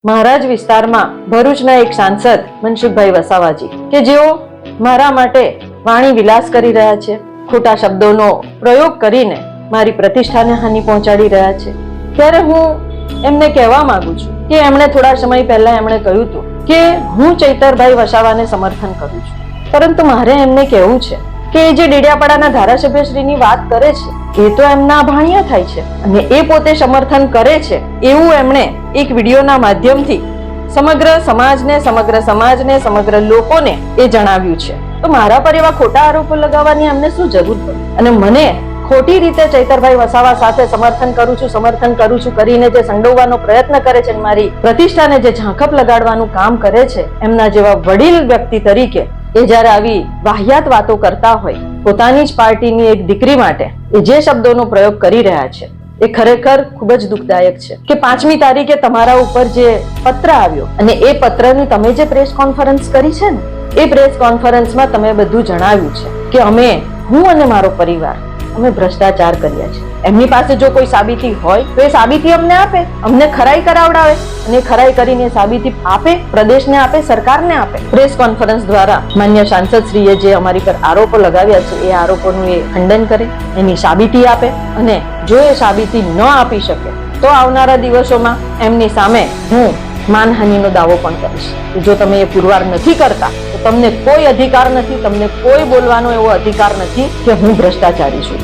મારા જ વિસ્તારમાં ભરૂચના એક સાંસદ મનસુખભાઈ વસાવાજી કે જેઓ મારા માટે વાણી વિલાસ કરી રહ્યા છે, ખોટા શબ્દોનો પ્રયોગ કરીને મારી પ્રતિષ્ઠાને હાનિ પહોંચાડી રહ્યા છે, ત્યારે હું એમને કહેવા માંગુ છું કે એમણે થોડા સમય પહેલા એમણે કહ્યું હતું કે હું ચૈતરભાઈ વસાવાને સમર્થન કરું છું, પરંતુ મારે એમને કહેવું છે કે જે ડેડિયાપાડાના ધારાસભ્યશ્રીની વાત કરે છે એ તો એમના ભાણિયા થાય છે અને એ પોતે સમર્થન કરે છે એવું એમણે એક વિડીયોના માધ્યમથી સમગ્ર સમાજને સમગ્ર લોકોને એ જણાવ્યું છે. તો મારા પર એવા ખોટા આરોપો લગાવવાની અમને શું જરૂર પડી? અને મને ખોટી રીતે ચૈતરભાઈ વસાવા સાથે સમર્થન કરું છું કરીને જે સંડોવવાનો પ્રયત્ન કરે છે, મારી પ્રતિષ્ઠાને જે ઝાંખપ લગાડવાનું કામ કરે છે, એમના જેવા વડીલ વ્યક્તિ તરીકે એ જ્યારે આવી વાહિયાત વાતો કરતા હોય, પોતાની જ પાર્ટીની એક દીકરી માટે એ જે શબ્દોનો પ્રયોગ કરી રહ્યા છે એ ખરેખર ખૂબ જ દુઃખદાયક છે કે 5મી તારીખે તમારા ઉપર જે પત્ર આવ્યો અને એ પત્રની તમે જે પ્રેસ કોન્ફરન્સ કરી છે ને, એ પ્રેસ કોન્ફરન્સમાં તમે બધું જણાવ્યું છે કે હું અને મારો પરિવાર અમે ભ્રષ્ટાચાર કર્યા છે. એમની પાસે જો કોઈ સાબિતી હોય તો એ સાબિતી અમને આપે, અમને ખરાઈ કરાવડાવે અને ખરાઈ કરીને સાબિતી આપે, પ્રદેશને આપે, સરકારને આપે. પ્રેસ કોન્ફરન્સ દ્વારા માન્ય સાંસદશ્રીએ જે અમારી પર આરોપો લગાવ્યા છે એ આરોપોનું એ ખંડન કરે, એની સાબિતી આપે અને જો એ સાબિતી ન આપી શકે તો આવનારા દિવસોમાં એમની સામે હું માનહાનિનો દાવો પણ કરીશ. જો તમે એ પુરવાર નથી કરતા તો તમને કોઈ અધિકાર નથી, તમને કોઈ બોલવાનો એવો અધિકાર નથી કે હું ભ્રષ્ટાચારી છું.